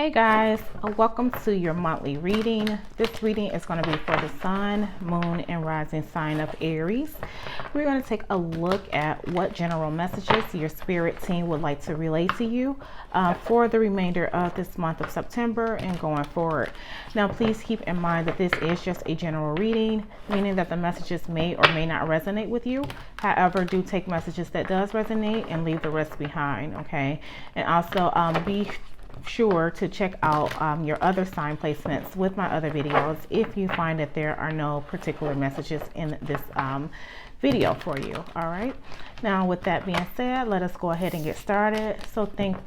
Hey guys, welcome to your monthly reading. This reading is going to be for the sun, moon, and rising sign of Aries. We're going to take a look at what general messages your spirit team would like to relay to you for the remainder of this month of September and going forward. Now, please keep in mind that this is just a general reading, meaning that the messages may or may not resonate with you. However, do take messages that does resonate and leave the rest behind, okay? And also be sure to check out your other sign placements with my other videos if you find that there are no particular messages in this video for you. All right, now with that being said, let us go ahead and get started. So thank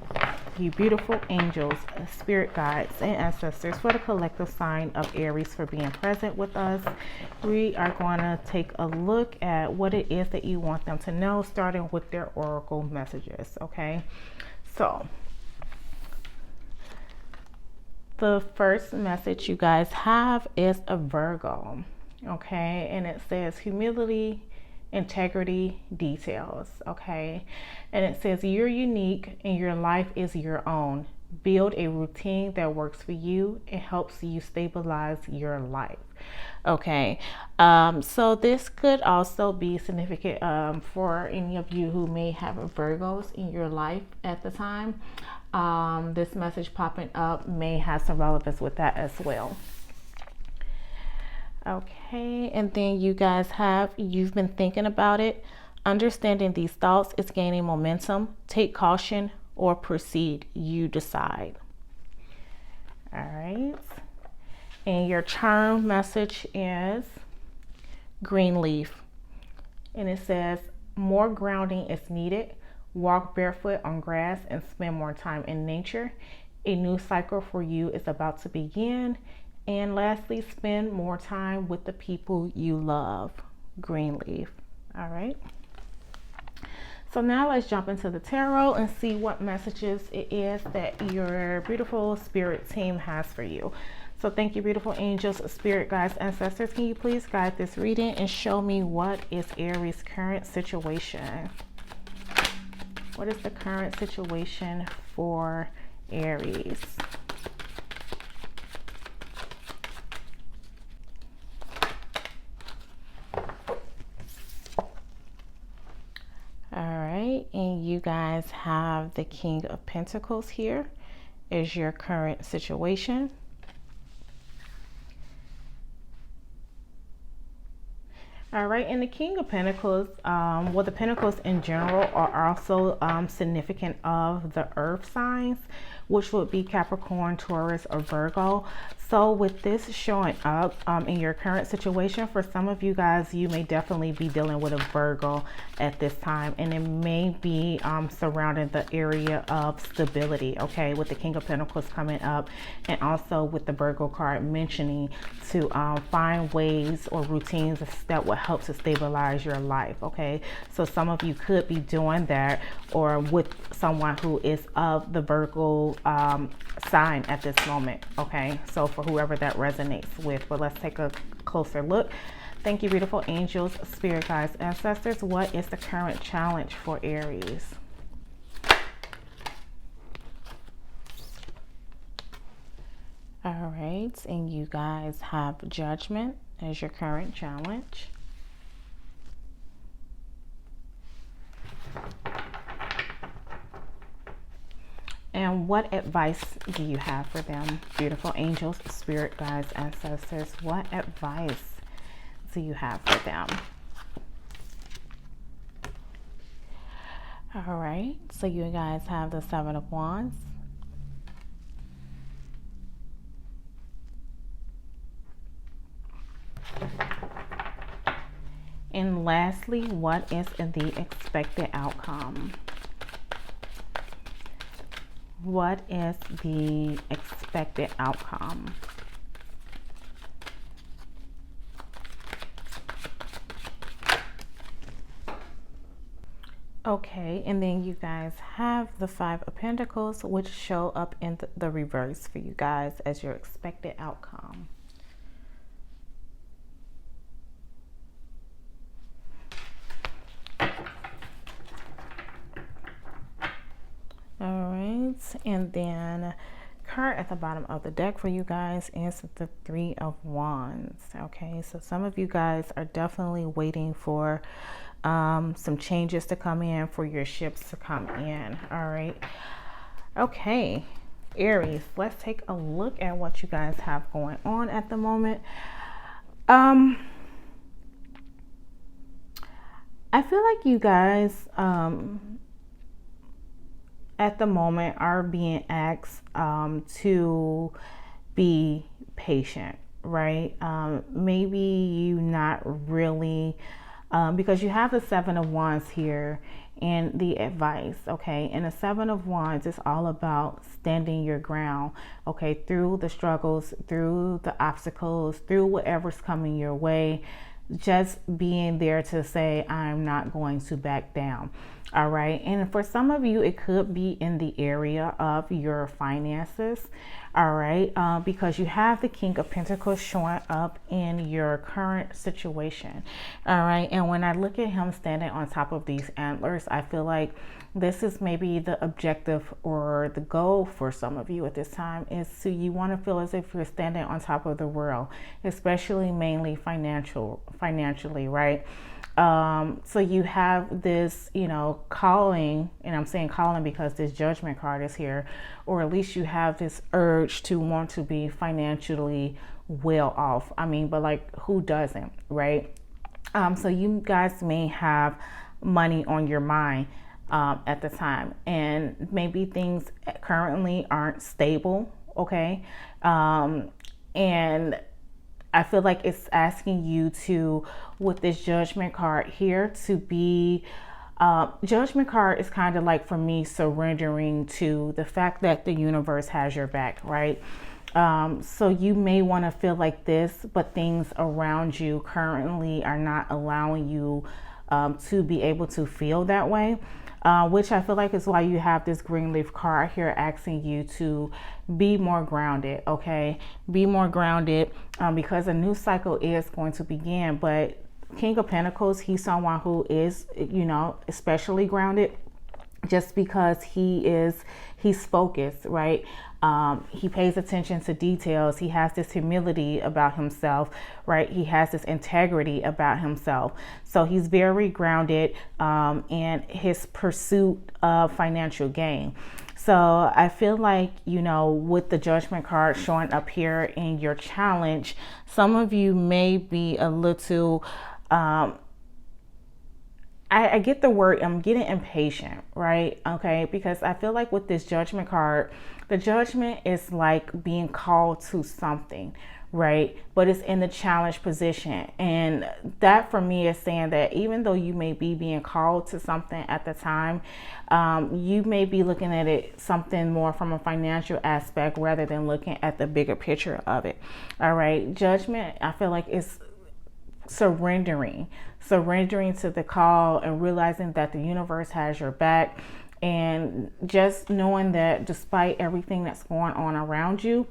you, beautiful angels, spirit guides, and ancestors, for the collective sign of Aries for being present with us. We are going to take a look at what it is that you want them to know, starting with their oracle messages. Okay, so the first message you guys have is a Virgo, okay? And it says humility, integrity, details, okay? And it says you're unique and your life is your own. Build a routine that works for you. It helps you stabilize your life. Okay, so this could also be significant for any of you who may have Virgos in your life at the time. This message popping up may have some relevance with that as well. Okay, and then you guys you've been thinking about it. Understanding these thoughts is gaining momentum. Take caution or proceed. You decide. All right. And your charm message is green leaf. And it says more grounding is needed. Walk barefoot on grass and spend more time in nature. A new cycle for you is about to begin. And lastly, spend more time with the people you love. Green leaf. All right. So now let's jump into the tarot and see what messages it is that your beautiful spirit team has for you. So thank you, beautiful angels, spirit guides, ancestors. Can you please guide this reading and show me what is Aries' current situation? What is the current situation for Aries? All right, and you guys have the King of Pentacles here is your current situation. All right, and the King of Pentacles, well, the Pentacles in general are also significant of the earth signs, which would be Capricorn, Taurus, or Virgo. So with this showing up in your current situation, for some of you guys, you may definitely be dealing with a Virgo at this time, and it may be surrounding the area of stability, okay, with the King of Pentacles coming up, and also with the Virgo card mentioning to find ways or routines that will help to stabilize your life, okay? So some of you could be doing that, or with someone who is of the Virgo sign at this moment, okay? So for whoever that resonates with, but let's take a closer look. Thank you, beautiful angels, spirit guides, ancestors. What is the current challenge for Aries? All right, and you guys have judgment as your current challenge. And what advice do you have for them, beautiful angels, spirit guides, ancestors? What advice do you have for them? All right, so you guys have the Seven of Wands. And lastly, what is the expected outcome? What is the expected outcome? Okay, and then you guys have the Five of Pentacles, which show up in the reverse for you guys as your expected outcome. All right, and then card at the bottom of the deck for you guys is the Three of Wands. Okay, so some of you guys are definitely waiting for some changes to come in, for your ships to come in. All right. Okay, Aries, let's take a look at what you guys have going on at the moment. I feel like you guys at the moment are being asked to be patient, right? Maybe you not really, because you have the Seven of Wands here and the advice, okay? And the Seven of Wands is all about standing your ground, okay? Through the struggles, through the obstacles, through whatever's coming your way, just being there to say, I'm not going to back down. All right. And for some of you, it could be in the area of your finances. All right. Because you have the King of Pentacles showing up in your current situation. All right. And when I look at him standing on top of these antlers, I feel like this is maybe the objective or the goal for some of you at this time, is to, you want to feel as if you're standing on top of the world, especially mainly financially, right? So you have this, you know, calling, and I'm saying calling because this Judgment card is here, or at least you have this urge to want to be financially well off. I mean, but like, who doesn't, right? So you guys may have money on your mind at the time, and maybe things currently aren't stable, okay? And I feel like it's asking you to, with this Judgment card here, to be, Judgment card is kind of like, for me, surrendering to the fact that the universe has your back, right? So you may want to feel like this, but things around you currently are not allowing you to be able to feel that way. Which I feel like is why you have this green leaf card here asking you to be more grounded, okay? Be more grounded because a new cycle is going to begin. But King of Pentacles, he's someone who is, you know, especially grounded, just because he's focused, right? He pays attention to details. He has this humility about himself, right? He has this integrity about himself. So he's very grounded in his pursuit of financial gain. So I feel like, you know, with the Judgment card showing up here in your challenge, some of you may be a little, I get the word, I'm getting impatient, right? Okay, because I feel like with this Judgment card, the Judgment is like being called to something, right? But it's in the challenge position. And that for me is saying that even though you may be being called to something at the time, you may be looking at it something more from a financial aspect rather than looking at the bigger picture of it. All right, Judgment, I feel like it's surrendering to the call and realizing that the universe has your back, and just knowing that despite everything that's going on around you,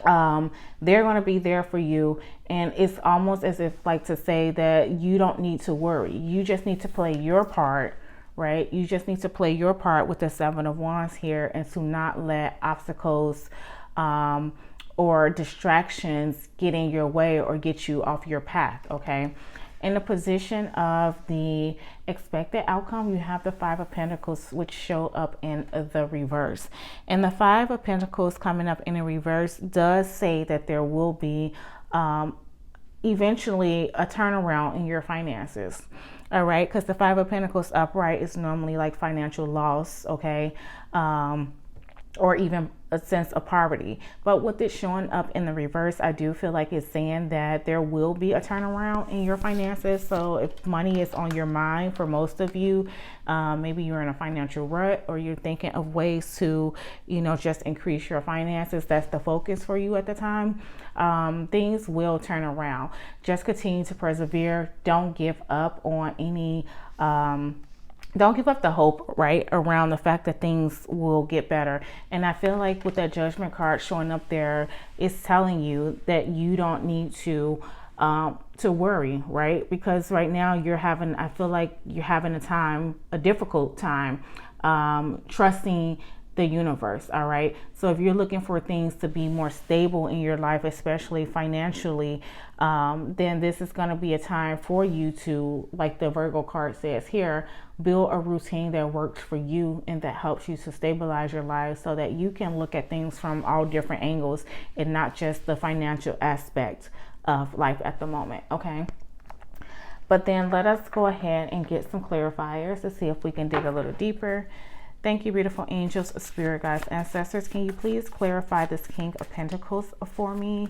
they're going to be there for you. And it's almost as if like to say that you don't need to worry. You just need to play your part, right? You just need to play your part with the Seven of Wands here, and to not let obstacles or distractions get in your way or get you off your path, okay? In the position of the expected outcome, you have the Five of Pentacles, which show up in the reverse. And the Five of Pentacles coming up in the reverse does say that there will be eventually a turnaround in your finances. All right, because the Five of Pentacles upright is normally like financial loss, okay? Or even a sense of poverty. But with it showing up in the reverse, I do feel like it's saying that there will be a turnaround in your finances. So if money is on your mind for most of you, maybe you're in a financial rut, or you're thinking of ways to, you know, just increase your finances. That's the focus for you at the time. Things will turn around. Just continue to persevere. Don't give up on any, don't give up the hope, right, around the fact that things will get better. And I feel like with that Judgment card showing up there, it's telling you that you don't need to worry, right? Because right now I feel like you're having a difficult time trusting the universe. All right. So if you're looking for things to be more stable in your life, especially financially, then this is going to be a time for you to, like the Virgo card says here, build a routine that works for you and that helps you to stabilize your life so that you can look at things from all different angles and not just the financial aspect of life at the moment. Okay. But then let us go ahead and get some clarifiers to see if we can dig a little deeper. Thank you, beautiful angels, spirit guides, ancestors. Can you please clarify this King of Pentacles for me?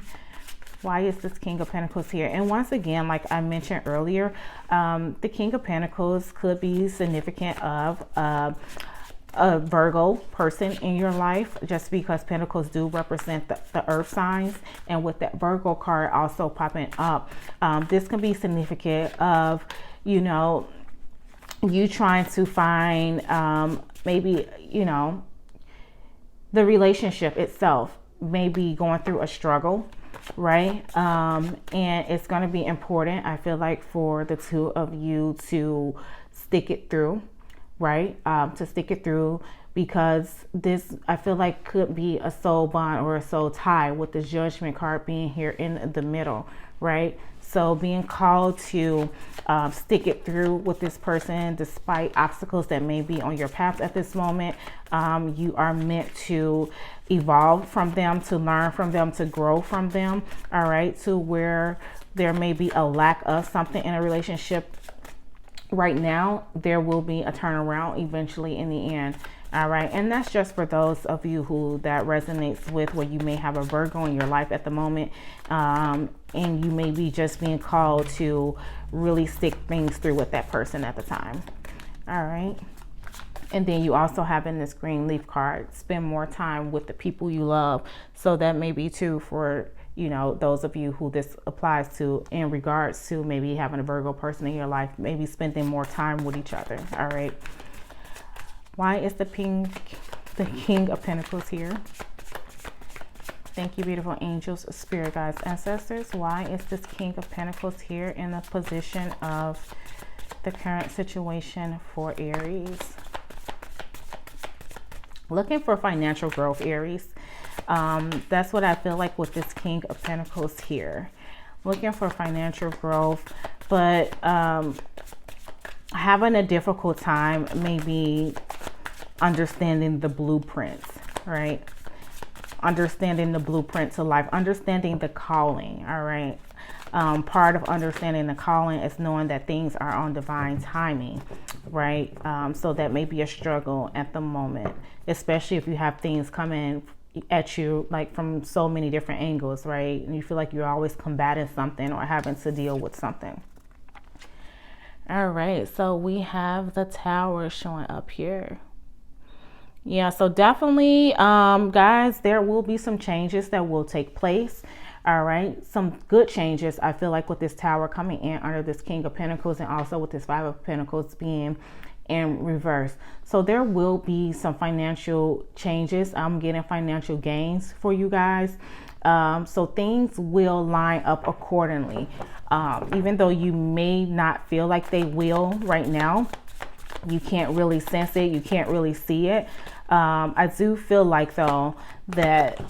Why is this King of Pentacles here? And once again, like I mentioned earlier, the King of Pentacles could be significant of a Virgo person in your life, just because Pentacles do represent the earth signs. And with that Virgo card also popping up, this can be significant of, you know, you trying to find maybe, you know, the relationship itself may be going through a struggle, right? And it's going to be important, I feel like, for the two of you to stick it through, right? To stick it through, because this, I feel like, could be a soul bond or a soul tie, with the Judgment card being here in the middle, right? So being called to stick it through with this person despite obstacles that may be on your path at this moment. You are meant to evolve from them, to learn from them, to grow from them. All right. To where there may be a lack of something in a relationship right now, there will be a turnaround eventually in the end. All right. And that's just for those of you who that resonates with, where you may have a Virgo in your life at the moment. And you may be just being called to really stick things through with that person at the time. All right. And then you also have in this green leaf card, spend more time with the people you love. So that may be too for, you know, those of you who this applies to in regards to maybe having a Virgo person in your life, maybe spending more time with each other. All right. Why is the King of Pentacles here? Thank you, beautiful angels, spirit guides, ancestors. Why is this King of Pentacles here in the position of the current situation for Aries? Looking for financial growth, Aries. That's what I feel like with this King of Pentacles here. Looking for financial growth, but having a difficult time maybe understanding the blueprints, right? Understanding the blueprint to life, understanding the calling. All right. Part of understanding the calling is knowing that things are on divine timing, right? So that may be a struggle at the moment, especially if you have things coming at you like from so many different angles, right? And you feel like you're always combating something or having to deal with something. All right, so we have the Tower showing up here. Yeah, so definitely, guys, there will be some changes that will take place. All right, some good changes, I feel like, with this Tower coming in under this King of Pentacles, and also with this Five of Pentacles being in reverse. So there will be some financial changes. I'm getting financial gains for you guys. So things will line up accordingly. Even though you may not feel like they will right now, you can't really sense it, you can't really see it. I do feel like, though, that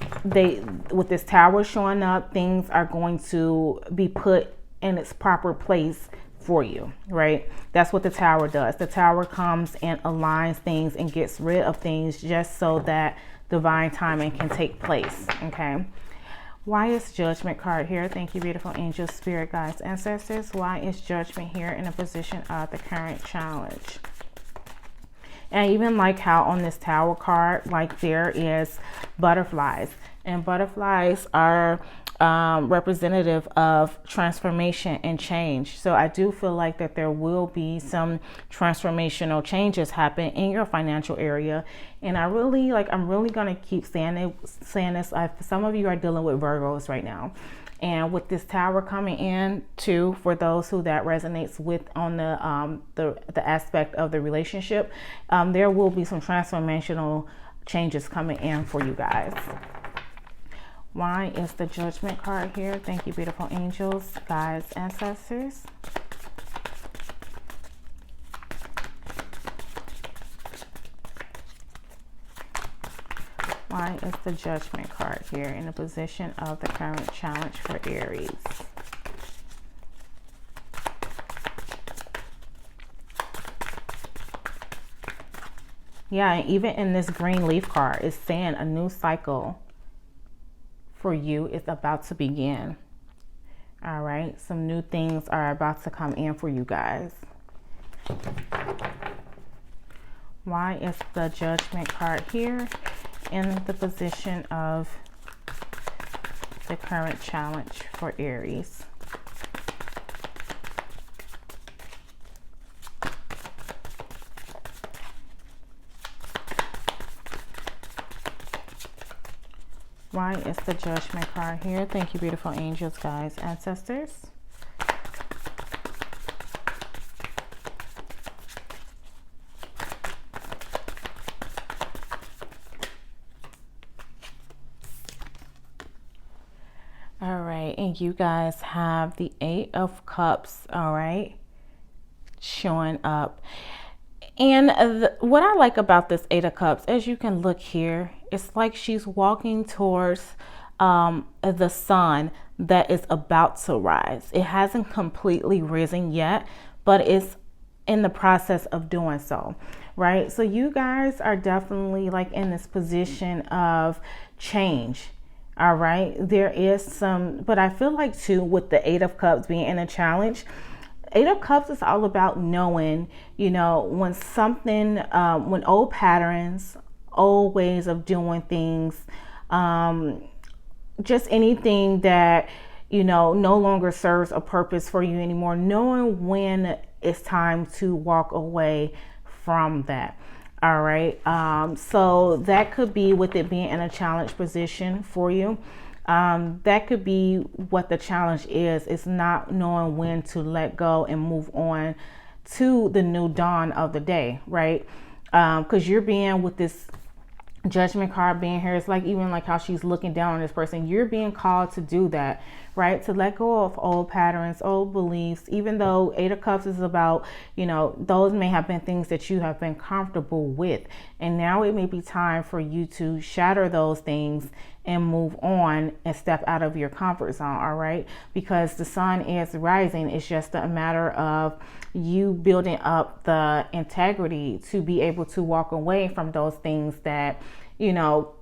with this Tower showing up, things are going to be put in its proper place for you, right? That's what the Tower does. The Tower comes and aligns things and gets rid of things just so that divine timing can take place. Okay. Why is Judgment card here? Thank you, beautiful angels, spirit guides, ancestors. Why is Judgment here in a position of the current challenge? And even like how on this Tower card, like there is butterflies, and butterflies are representative of transformation and change. So I do feel like that there will be some transformational changes happen in your financial area. And I'm really going to keep saying this. Some of you are dealing with Virgos right now. And with this Tower coming in too, for those who that resonates with on the aspect of the relationship, there will be some transformational changes coming in for you guys. Why is the Judgment card here? Thank you, beautiful angels, guides, ancestors. Why is the Judgment card here in the position of the current challenge for Aries? Yeah, and even in this green leaf card, it's saying a new cycle for you is about to begin. All right, some new things are about to come in for you guys. Why is the Judgment card here in the position of the current challenge for Aries? Why is the Judgment card here? Thank you, beautiful angels, guides, ancestors. All right, and you guys have the Eight of Cups, all right, showing up. And what I like about this Eight of Cups, as you can look here, it's like she's walking towards the sun that is about to rise. It hasn't completely risen yet, but it's in the process of doing so, right? So you guys are definitely like in this position of change. All right, there is some, but I feel like too, with the Eight of Cups being in a challenge, Eight of Cups is all about knowing, you know, when something, when old patterns, old ways of doing things, just anything that, you know, no longer serves a purpose for you anymore, knowing when it's time to walk away from that. All right. So that could be with it being in a challenge position for you. That could be what the challenge is. It's not knowing when to let go and move on to the new dawn of the day, right? Because you're being with this Judgment card being here, it's like even like how she's looking down on this person. You're being called to do that, right? To let go of old patterns, old beliefs, even though Eight of Cups is about, you know, those may have been things that you have been comfortable with. And now it may be time for you to shatter those things and move on and step out of your comfort zone, all right? Because the sun is rising. It's just a matter of you building up the integrity to be able to walk away from those things that, you know,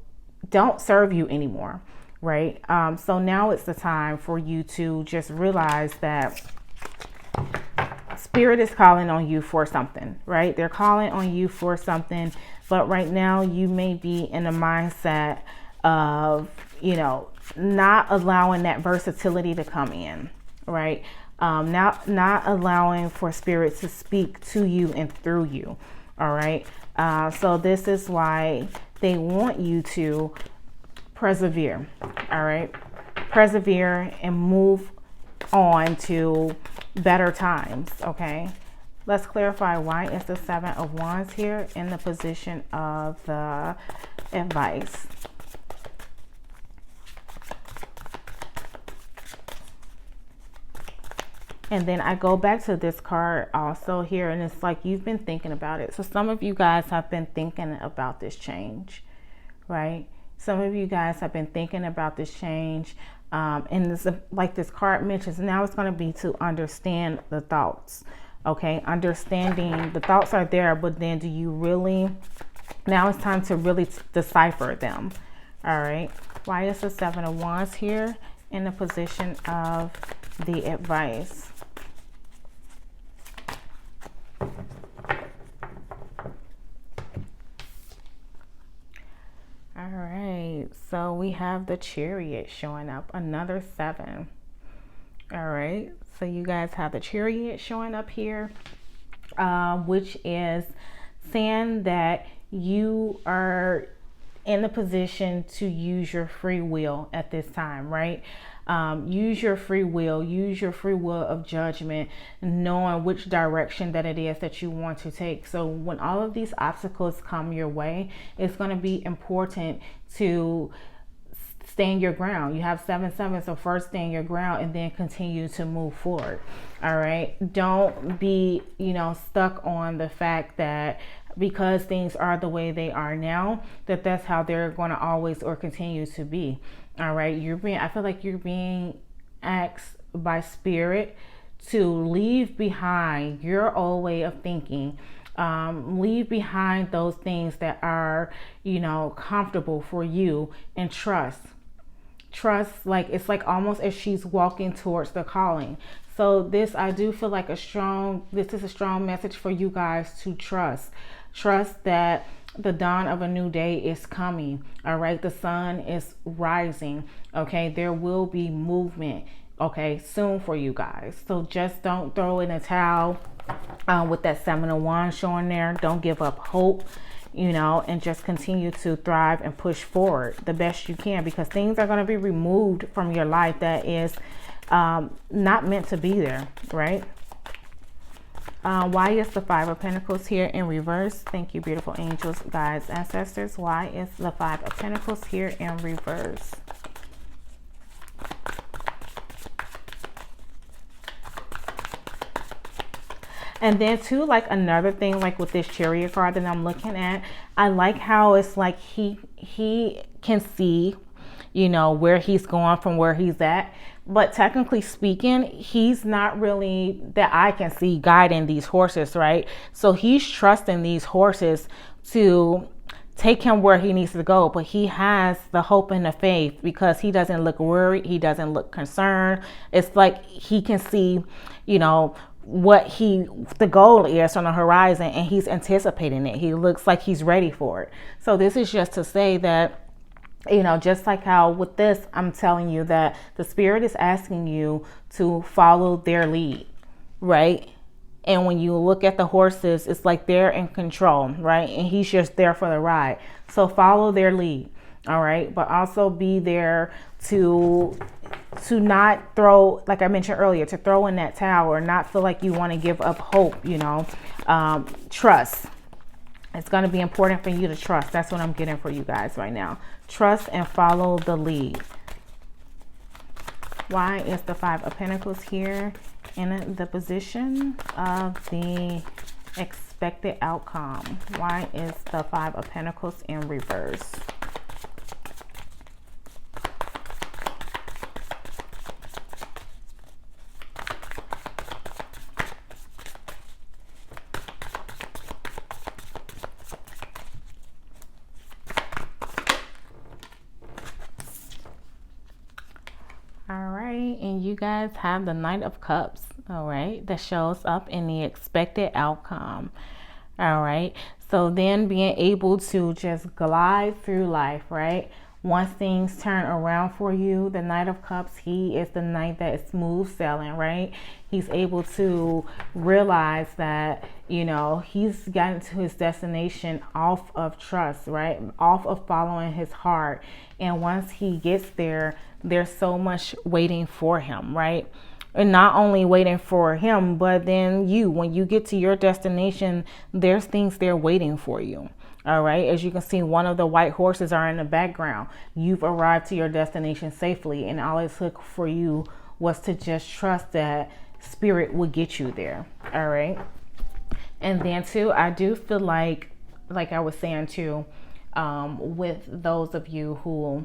don't serve you anymore, right? So now it's the time for you to just realize that Spirit is calling on you for something, right? They're calling on you for something, but right now you may be in a mindset of, you know, not allowing that versatility to come in, right? Not allowing for Spirit to speak to you and through you, all right? So this is why they want you to persevere, all right? Persevere and move on to better times, okay? Let's clarify, why is the Seven of Wands here in the position of the advice? And then I go back to this card also here, and it's like you've been thinking about it. So some of you guys have been thinking about this change, right? Some of you guys have been thinking about this change. And this, like this card mentions, now it's going to be to understand the thoughts, okay? Understanding the thoughts are there, but then do you really, now it's time to really decipher them, all right? Why is the Seven of Wands here in the position of the advice? All right, so we have the Chariot showing up, another 7. All right, so you guys have the Chariot showing up here, which is saying that you are in the position to use your free will at this time, right? Use your free will of judgment, knowing which direction that it is that you want to take. So when all of these obstacles come your way, it's going to be important to stand your ground. You have 7-7, so first stand your ground and then continue to move forward. All right, don't be, you know, stuck on the fact that because things are the way they are now, that's how they're going to always or continue to be. All right, I feel like you're being asked by spirit to leave behind your old way of thinking. Leave behind those things that are, comfortable for you, and trust. Like it's like almost as she's walking towards the calling. So this, I do feel like this is a strong message for you guys to trust that the dawn of a new day is coming. All right, the sun is rising. Okay, there will be movement, okay, soon for you guys. So just don't throw in a towel. With that 7 of Wands showing there, don't give up hope, and just continue to thrive and push forward the best you can, because things are going to be removed from your life that is not meant to be there, right? Why is the 5 of Pentacles here in reverse? Thank you, beautiful angels, guides, ancestors. Why is the 5 of Pentacles here in reverse? And then too, like another thing, like with this Chariot card that I'm looking at, I like how it's like he can see, where he's going from where he's at. But technically speaking, he's not really, that I can see, guiding these horses, right? So he's trusting these horses to take him where he needs to go. But he has the hope and the faith, because he doesn't look worried. He doesn't look concerned. It's like he can see, what the goal is on the horizon, and he's anticipating it. He looks like he's ready for it. So this is just to say that, just like how with this, I'm telling you that the spirit is asking you to follow their lead, right? And when you look at the horses, it's like they're in control, right? And he's just there for the ride. So follow their lead, all right? But also be there to not throw, like I mentioned earlier, to throw in that towel or not feel like you want to give up hope, trust. It's going to be important for you to trust. That's what I'm getting for you guys right now. Trust and follow the lead. Why is the 5 of Pentacles here in the position of the expected outcome? Why is the 5 of Pentacles in reverse? And you guys have the Knight of Cups, all right, that shows up in the expected outcome. All right, so then being able to just glide through life, right? Once things turn around for you, the Knight of Cups, he is the knight that is smooth sailing, right? He's able to realize that, he's gotten to his destination off of trust, right? Off of following his heart. And once he gets there, there's so much waiting for him, right? And not only waiting for him, but then when you get to your destination, there's things there waiting for you. All right. As you can see, one of the white horses are in the background. You've arrived to your destination safely. And all it took for you was to just trust that spirit will get you there. All right. And then too, I do feel like I was saying too, with those of you who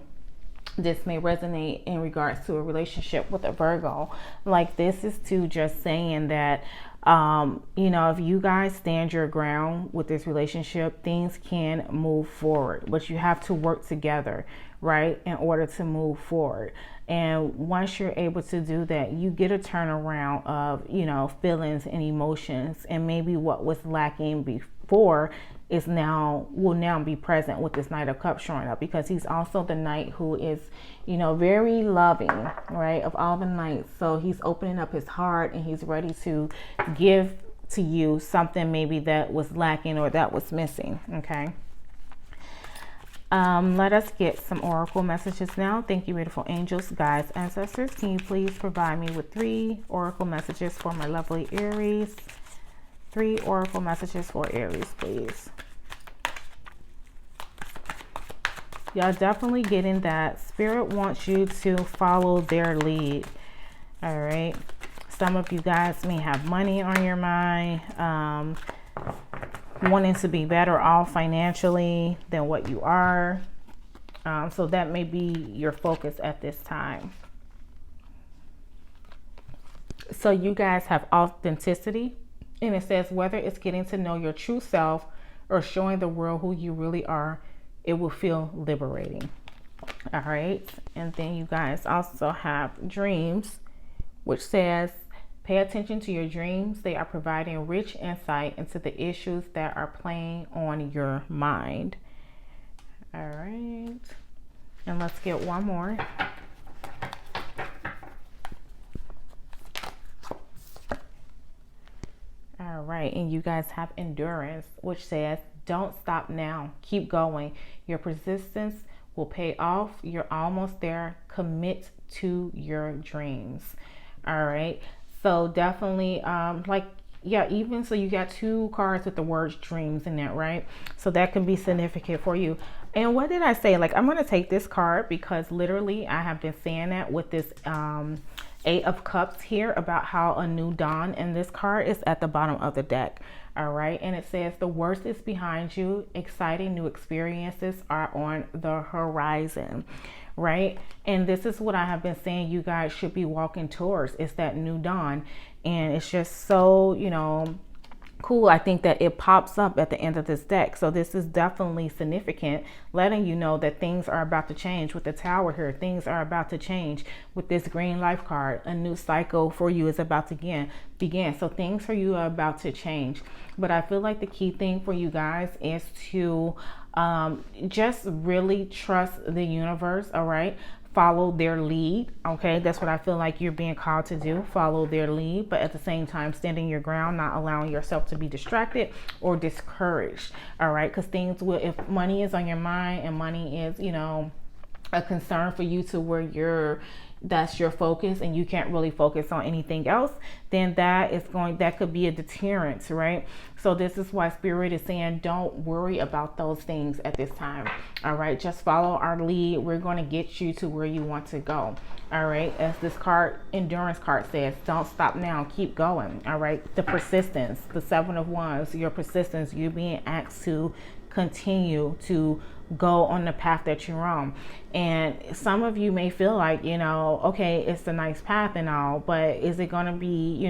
this may resonate in regards to a relationship with a Virgo, like this is to just saying that, if you guys stand your ground with this relationship, things can move forward, but you have to work together, right, in order to move forward. And once you're able to do that, you get a turnaround of, feelings and emotions, and maybe what was lacking before will now be present with this Knight of Cups showing up, because he's also the knight who is, very loving, right, of all the knights. So he's opening up his heart and he's ready to give to you something maybe that was lacking or that was missing. Okay. Let us get some oracle messages now. Thank you, beautiful angels, guides, ancestors. Can you please provide me with 3 oracle messages for my lovely Aries? 3 oracle messages for Aries, please. Y'all definitely getting that spirit wants you to follow their lead. All right. Some of you guys may have money on your mind. wanting to be better off financially than what you are. So that may be your focus at this time. So you guys have authenticity, and it says whether it's getting to know your true self or showing the world who you really are, it will feel liberating. All right. And then you guys also have dreams, which says pay attention to your dreams. They are providing rich insight into the issues that are playing on your mind. All right. And let's get one more. All right. And you guys have endurance, which says don't stop now. Keep going. Your persistence will pay off. You're almost there. Commit to your dreams. All right. So definitely, even so you got 2 cards with the words dreams in that, right? So that can be significant for you. And what did I say? Like, I'm going to take this card because literally I have been saying that with this 8 of Cups here about how a new dawn, and this card is at the bottom of the deck. All right. And it says the worst is behind you. Exciting new experiences are on the horizon. Right. And this is what I have been saying you guys should be walking towards. It's that new dawn. And it's just so, cool. I think that it pops up at the end of this deck. So this is definitely significant, letting you know that things are about to change with the Tower here. Things are about to change with this green life card. A new cycle for you is about to begin. So things for you are about to change. But I feel like the key thing for you guys is to just really trust the universe. All right. Follow their lead. Okay. That's what I feel like you're being called to do. Follow their lead, but at the same time, standing your ground, not allowing yourself to be distracted or discouraged. All right. Because things will, if money is on your mind and money is, a concern for you to where that's your focus and you can't really focus on anything else, then that could be a deterrent, right? So this is why Spirit is saying don't worry about those things at this time. All right, just follow our lead. We're going to get you to where you want to go. All right, as this card, endurance card says, don't stop now, keep going. All right, the persistence, the 7 of Wands, your persistence, you being asked to continue to go on the path that you're on. And some of you may feel like, okay, it's a nice path and all, but is it going to be,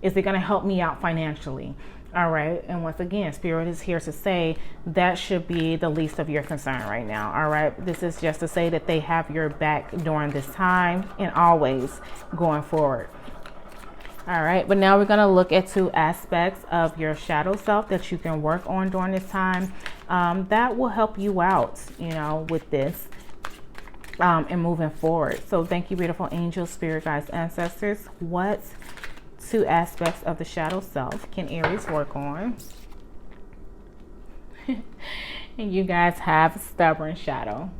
is it going to help me out financially? All right. And once again, Spirit is here to say that should be the least of your concern right now. All right. This is just to say that they have your back during this time and always going forward. All right, but now we're going to look at 2 aspects of your shadow self that you can work on during this time that will help you out, with this and moving forward. So thank you, beautiful angels, spirit guides, ancestors. What 2 aspects of the shadow self can Aries work on? And you guys have stubborn shadow.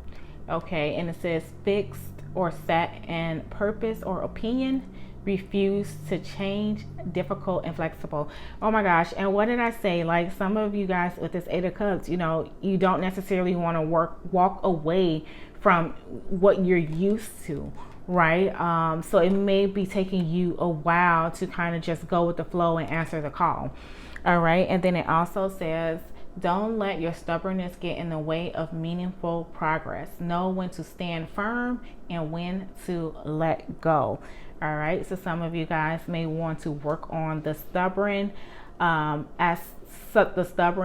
Okay, and it says fixed or set in purpose or opinion. Refuse to change, difficult and flexible. Oh my gosh. And what did I say? Like some of you guys with this 8 of Cups, you don't necessarily want to walk away from what you're used to, right? So it may be taking you a while to kind of just go with the flow and answer the call. All right. And then it also says, don't let your stubbornness get in the way of meaningful progress. Know when to stand firm and when to let go. All right. So some of you guys may want to work on the stubborn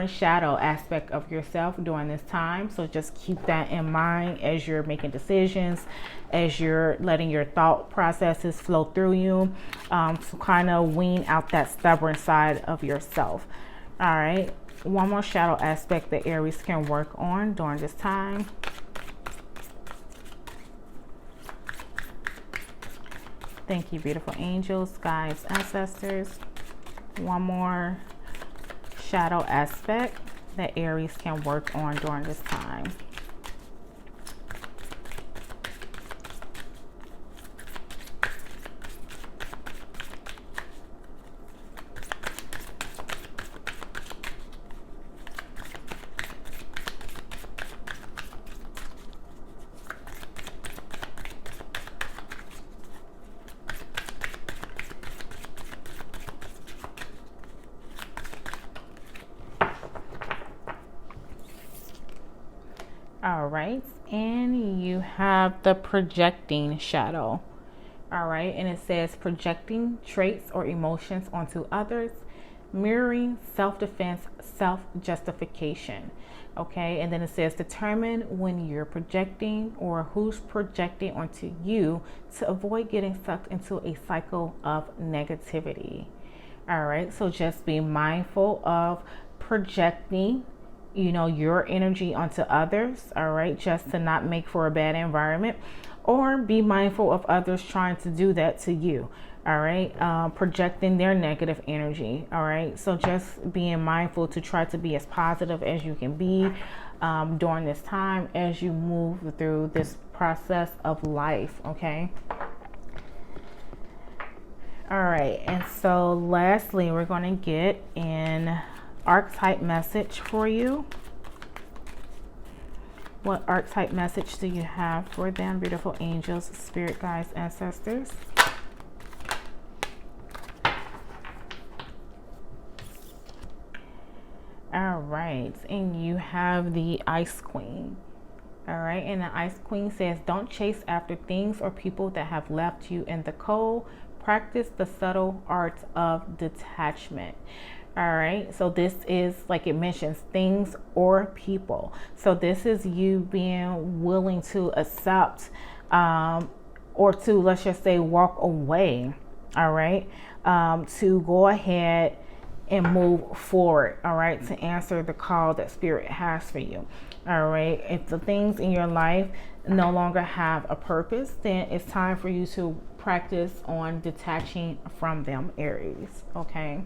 shadow aspect of yourself during this time. So just keep that in mind as you're making decisions, as you're letting your thought processes flow through you, to kind of wean out that stubborn side of yourself. All right. One more shadow aspect that Aries can work on during this time. Thank you, beautiful angels, guides, ancestors. One more shadow aspect that Aries can work on during this time. All right, and you have the projecting shadow. All right, and it says projecting traits or emotions onto others, mirroring, self-defense, self-justification. Okay, and then it says determine when you're projecting or who's projecting onto you to avoid getting sucked into a cycle of negativity. All right, so just be mindful of projecting, your energy onto others. All right, just to not make for a bad environment, or be mindful of others trying to do that to you. All right, projecting their negative energy. All right, so just being mindful to try to be as positive as you can be during this time as you move through this process of life. Okay. All right, and so lastly, we're going to get an archetype message for you. What archetype message do you have for them, beautiful angels, spirit guides, ancestors? All right, and you have the Ice Queen. All right, and the Ice Queen says, don't chase after things or people that have left you in the cold. Practice the subtle art of detachment. All right, so this is, like it mentions, things or people. So this is you being willing to accept or to, let's just say, walk away. All right, to go ahead and move forward. All right, to answer the call that spirit has for you. All right, if the things in your life no longer have a purpose, then it's time for you to practice on detaching from them, Aries. Okay.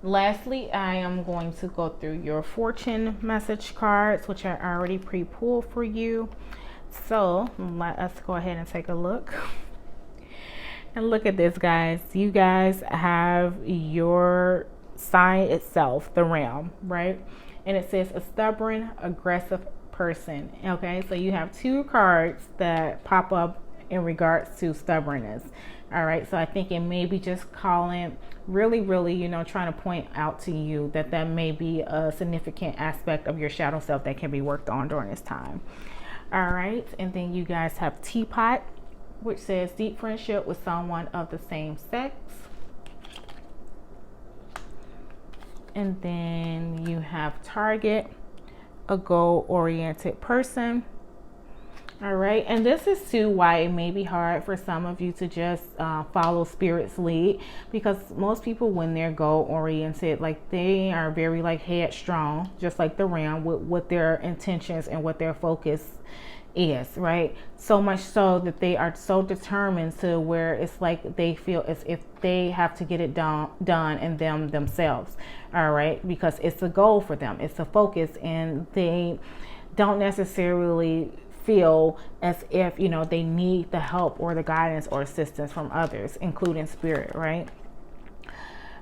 Lastly, I am going to go through your fortune message cards, which I already pre-pulled for you. So let us go ahead and take a look. And look at this, guys. You guys have your sign itself, the ram, right? And it says a stubborn, aggressive person. Okay, so you have two cards that pop up in regards to stubbornness. All right, so I think it may be just calling, really, trying to point out to you that may be a significant aspect of your shadow self that can be worked on during this time. All right, and then you guys have Teapot, which says deep friendship with someone of the same sex. And then you have Target, a goal-oriented person. All right, and this is too why it may be hard for some of you to just follow spirit's lead, because most people, when they're goal-oriented, like they are very like headstrong, just like the ram, with what their intentions and what their focus is, right? So much so that they are so determined to where it's like they feel as if they have to get it done and themselves. All right, because it's a goal for them, it's a focus, and they don't necessarily feel as if they need the help or the guidance or assistance from others, including spirit, right?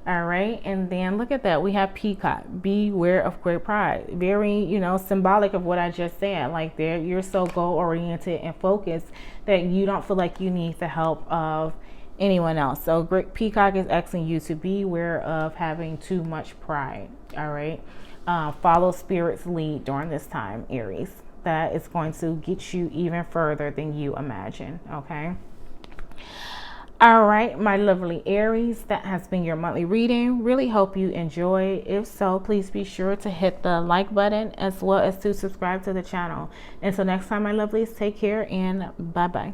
All right, and then look at that, we have Peacock, beware of great pride. Very symbolic of what I just said. Like you're so goal oriented and focused that you don't feel like you need the help of anyone else. So great Peacock is asking you to beware of having too much pride. All right, follow spirit's lead during this time, Aries. That is going to get you even further than you imagine. Okay. All right, my lovely Aries, that has been your monthly reading. Really hope you enjoy. If so, please be sure to hit the like button as well as to subscribe to the channel. Until next time, my lovelies, take care and bye-bye.